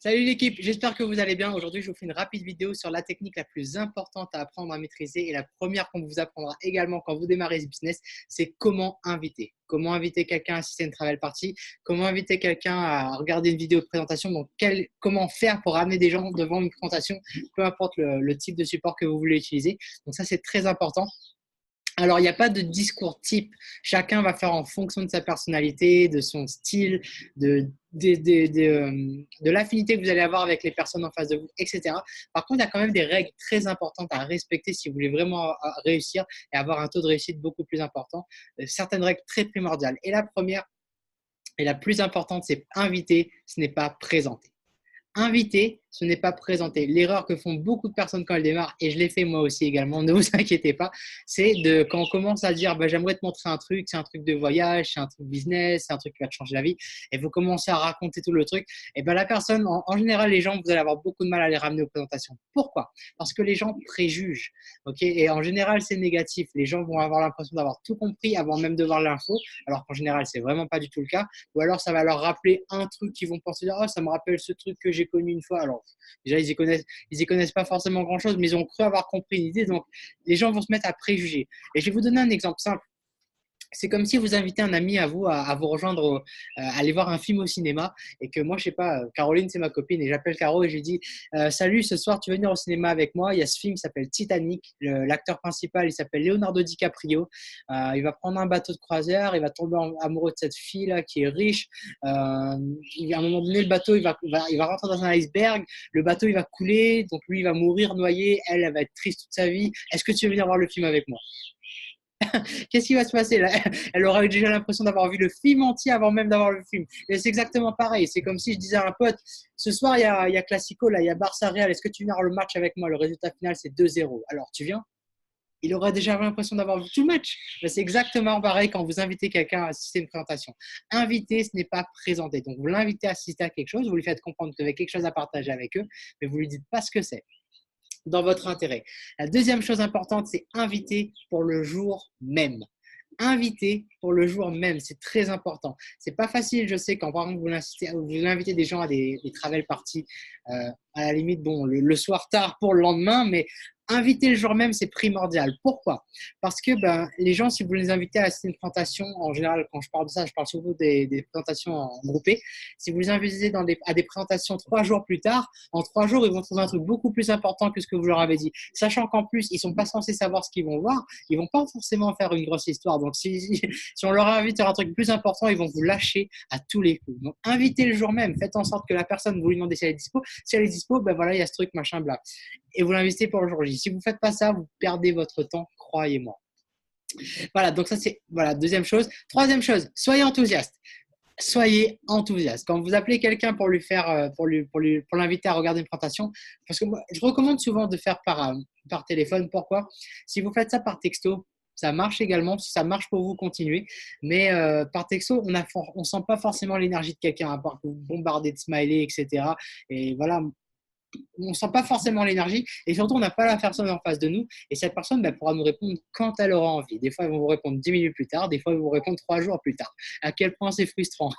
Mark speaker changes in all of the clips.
Speaker 1: Salut l'équipe, j'espère que vous allez bien. Aujourd'hui, je vous fais une rapide vidéo sur la technique la plus importante à apprendre à maîtriser et la première qu'on vous apprendra également quand vous démarrez ce business, c'est comment inviter. Comment inviter quelqu'un à assister à une travel party, comment inviter quelqu'un à regarder une vidéo de présentation, donc comment faire pour amener des gens devant une présentation, peu importe le type de support que vous voulez utiliser. Donc ça, c'est très important. Alors, il n'y a pas de discours type. Chacun va faire en fonction de sa personnalité, de son style, de l'affinité que vous allez avoir avec les personnes en face de vous, etc. Par contre, il y a quand même des règles très importantes à respecter si vous voulez vraiment réussir et avoir un taux de réussite beaucoup plus important. Certaines règles très primordiales. Et la première et la plus importante, c'est inviter, ce n'est pas présenter. Inviter, ce n'est pas présenter. L'erreur que font beaucoup de personnes quand elles démarrent, et je l'ai fait moi aussi également, ne vous inquiétez pas, c'est quand on commence à dire j'aimerais te montrer un truc, c'est un truc de voyage, c'est un truc business, c'est un truc qui va te changer la vie, et vous commencez à raconter tout le truc, et la personne, en général, les gens, vous allez avoir beaucoup de mal à les ramener aux présentations. Pourquoi? Parce que les gens préjugent, ok? Et en général, c'est négatif. Les gens vont avoir l'impression d'avoir tout compris avant même de voir l'info, alors qu'en général, c'est vraiment pas du tout le cas. Ou alors, ça va leur rappeler un truc qu'ils vont penser, oh, ça me rappelle ce truc que j'ai connu une fois. Alors, déjà, ils y connaissent pas forcément grand-chose, mais ils ont cru avoir compris une idée. Donc, les gens vont se mettre à préjuger. Et je vais vous donner un exemple simple. C'est comme si vous invitez un ami à vous à vous rejoindre, à aller voir un film au cinéma et que moi, je sais pas, Caroline, c'est ma copine et j'appelle Caro et je lui dis salut, ce soir, tu veux venir au cinéma avec moi? Il y a ce film qui s'appelle Titanic. L'acteur principal, il s'appelle Leonardo DiCaprio. Il va prendre un bateau de croisière, il va tomber amoureux de cette fille-là qui est riche. À un moment donné, le bateau, il va rentrer dans un iceberg. Le bateau, il va couler. Donc, lui, il va mourir noyé. Elle va être triste toute sa vie. Est-ce que tu veux venir voir le film avec moi? Qu'est-ce qui va se passer là? Elle aura eu déjà l'impression d'avoir vu le film entier avant même d'avoir le film. Et c'est exactement pareil. C'est comme si je disais à un pote, ce soir, il y a Classico, là, il y a Barça Real. Est-ce que tu viens voir le match avec moi? Le résultat final, c'est 2-0. Alors, tu viens? Il aura déjà l'impression d'avoir vu tout le match. C'est exactement pareil quand vous invitez quelqu'un à assister à une présentation. Inviter, ce n'est pas présenter. Donc, vous l'invitez à assister à quelque chose, vous lui faites comprendre que vous avez quelque chose à partager avec eux, mais vous ne lui dites pas ce que c'est dans votre intérêt. La deuxième chose importante, c'est inviter pour le jour même. Inviter pour le jour même, c'est très important. C'est pas facile, je sais, quand par exemple vous invitez des gens à des travel parties, à la limite, bon, le soir tard pour le lendemain, mais inviter le jour même, c'est primordial. Pourquoi? Parce que les gens, si vous les invitez à assister à une présentation, en général, quand je parle de ça, je parle surtout des présentations en groupé. Si vous les invitez à des présentations 3 jours plus tard, en 3 jours, ils vont trouver un truc beaucoup plus important que ce que vous leur avez dit. Sachant qu'en plus, ils ne sont pas censés savoir ce qu'ils vont voir, ils ne vont pas forcément faire une grosse histoire. Donc, si on leur invite à un truc plus important, ils vont vous lâcher à tous les coups. Donc, invitez le jour même. Faites en sorte que la personne, vous lui demandez si elle est dispo. Si elle est dispo, voilà, il y a ce truc, machin, bla. Et vous l'investissez pour le jour J. Si vous ne faites pas ça, vous perdez votre temps, croyez-moi. Voilà, donc ça, c'est deuxième chose. Troisième chose, soyez enthousiaste. Soyez enthousiaste. Quand vous appelez quelqu'un pour l'inviter à regarder une présentation, parce que moi, je recommande souvent de faire par téléphone. Pourquoi? Si vous faites ça par texto, ça marche également. Si ça marche pour vous, continuez. Mais par texto, on ne sent pas forcément l'énergie de quelqu'un, à part que vous bombardez de smileys, etc. Et voilà, on ne sent pas forcément l'énergie et surtout on n'a pas la personne en face de nous et cette personne pourra nous répondre quand elle aura envie. Des fois, ils vont vous répondre 10 minutes plus tard, des fois, ils vont vous répondre 3 jours plus tard. À quel point c'est frustrant.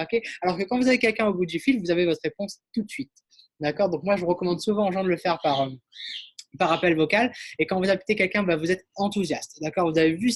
Speaker 1: Okay. Alors que quand vous avez quelqu'un au bout du fil, vous avez votre réponse tout de suite. D'accord? Donc moi, je recommande souvent aux gens de le faire par appel vocal. Et quand vous appelez quelqu'un, vous êtes enthousiaste. D'accord? Vous avez vu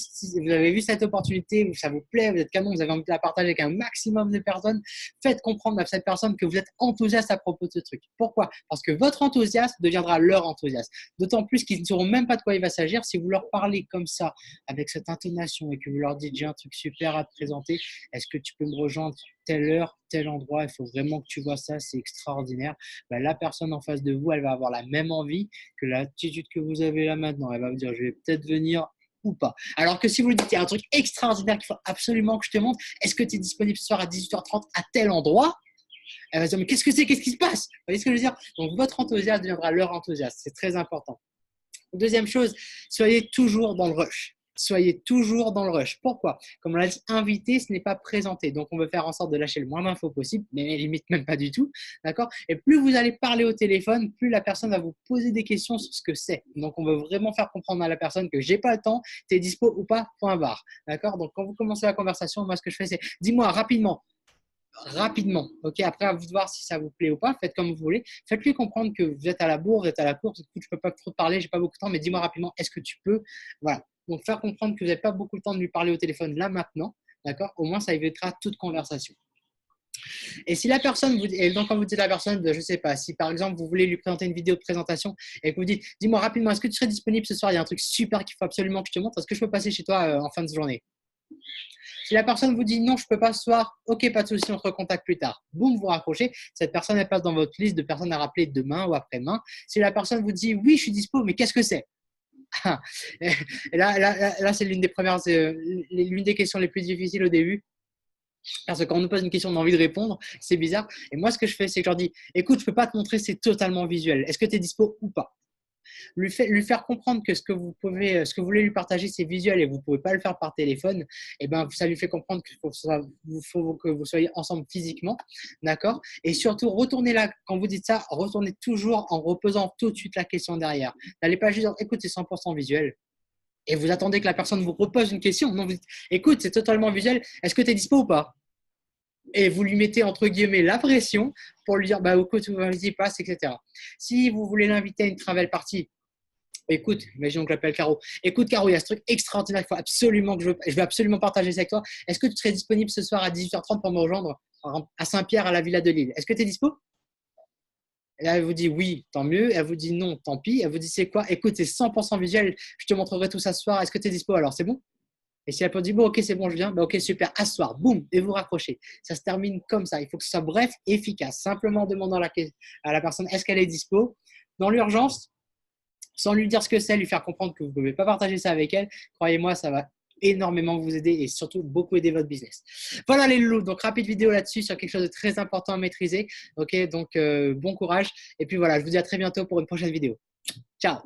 Speaker 1: cette opportunité, ça vous plaît, vous êtes canon, vous avez envie de la partager avec un maximum de personnes. Faites comprendre à cette personne que vous êtes enthousiaste à propos de ce truc. Pourquoi? Parce que votre enthousiasme deviendra leur enthousiasme. D'autant plus qu'ils ne sauront même pas de quoi il va s'agir. Si vous leur parlez comme ça, avec cette intonation, et que vous leur dites j'ai un truc super à te présenter, est-ce que tu peux me rejoindre telle heure, tel endroit, il faut vraiment que tu vois ça, c'est extraordinaire. La personne en face de vous, elle va avoir la même envie que l'attitude que vous avez là maintenant. Elle va vous dire, je vais peut-être venir ou pas. Alors que si vous lui dites, il y a un truc extraordinaire qu'il faut absolument que je te montre, est-ce que tu es disponible ce soir à 18h30 à tel endroit? Elle va se dire, mais qu'est-ce que c'est? Qu'est-ce qui se passe? Vous voyez ce que je veux dire? Donc, votre enthousiasme deviendra leur enthousiasme. C'est très important. Deuxième chose, soyez toujours dans le rush. Soyez toujours dans le rush. Pourquoi? Comme on l'a dit, inviter, ce n'est pas présenter. Donc, on veut faire en sorte de lâcher le moins d'infos possible, mais limite même pas du tout. D'accord? Et plus vous allez parler au téléphone, plus la personne va vous poser des questions sur ce que c'est. Donc, on veut vraiment faire comprendre à la personne que j'ai pas le temps, tu es dispo ou pas, point barre. D'accord? Donc, quand vous commencez la conversation, moi, ce que je fais, c'est dis-moi rapidement, rapidement. Ok, après, à vous de voir si ça vous plaît ou pas. Faites comme vous voulez. Faites-lui comprendre que vous êtes à la bourre, vous êtes à la course. Écoute, je peux pas trop te parler, j'ai pas beaucoup de temps, mais dis-moi rapidement, est-ce que tu peux? Voilà. Donc, faire comprendre que vous n'avez pas beaucoup de temps de lui parler au téléphone là maintenant. D'accord? Au moins, ça évitera toute conversation. Et si la personne vous et donc quand vous dites à la personne, je ne sais pas, si par exemple vous voulez lui présenter une vidéo de présentation et que vous dites, dis-moi rapidement, est-ce que tu serais disponible ce soir? Il y a un truc super qu'il faut absolument que je te montre. Est-ce que je peux passer chez toi en fin de journée? Si la personne vous dit non, je ne peux pas ce soir, ok, pas de souci, on se recontacte plus tard. Boum, vous raccrochez. Cette personne, elle passe dans votre liste de personnes à rappeler demain ou après-demain. Si la personne vous dit oui, je suis dispo, mais qu'est-ce que c'est? Et là c'est l'une des premières, l'une des questions les plus difficiles au début. Parce que quand on nous pose une question, on a envie de répondre, c'est bizarre. Et moi, ce que je fais, c'est que je leur dis, écoute, je ne peux pas te montrer, c'est totalement visuel. Est-ce que tu es dispo ou pas? Lui faire comprendre que ce que vous voulez lui partager, c'est visuel et vous ne pouvez pas le faire par téléphone, et ben, ça lui fait comprendre qu'il faut que vous soyez ensemble physiquement, d'accord? Et surtout, retournez là, quand vous dites ça, retournez toujours en reposant tout de suite la question derrière. N'allez pas juste dire, écoute, c'est 100% visuel. Et vous attendez que la personne vous repose une question. Non, vous dites, écoute, c'est totalement visuel. Est-ce que tu es dispo ou pas? Et vous lui mettez entre guillemets la pression pour lui dire, bah, écoute, vas-y, passe, etc. Si vous voulez l'inviter à une travel party, écoute, imaginons que j'appelle Caro. Écoute, Caro, il y a ce truc extraordinaire, il faut absolument que je veux absolument partager ça avec toi. Est-ce que tu serais disponible ce soir à 18h30 pour me rejoindre à Saint-Pierre, à la Villa de Lille? Est-ce que tu es dispo? Et là, elle vous dit oui, tant mieux. Elle vous dit non, tant pis. Elle vous dit c'est quoi? Écoute, c'est 100% visuel. Je te montrerai tout ça ce soir. Est-ce que tu es dispo? Alors, c'est bon? Et si elle peut dire bon, ok, c'est bon, je viens, bah, ok, super, à ce soir, boum, et vous raccrochez. Ça se termine comme ça. Il faut que ce soit bref, efficace. Simplement en demandant à la personne est-ce qu'elle est dispo. Dans l'urgence, sans lui dire ce que c'est, lui faire comprendre que vous ne pouvez pas partager ça avec elle. Croyez-moi, ça va énormément vous aider et surtout beaucoup aider votre business. Voilà les loulous, donc rapide vidéo là-dessus sur quelque chose de très important à maîtriser. Ok, donc bon courage. Et puis voilà, je vous dis à très bientôt pour une prochaine vidéo. Ciao.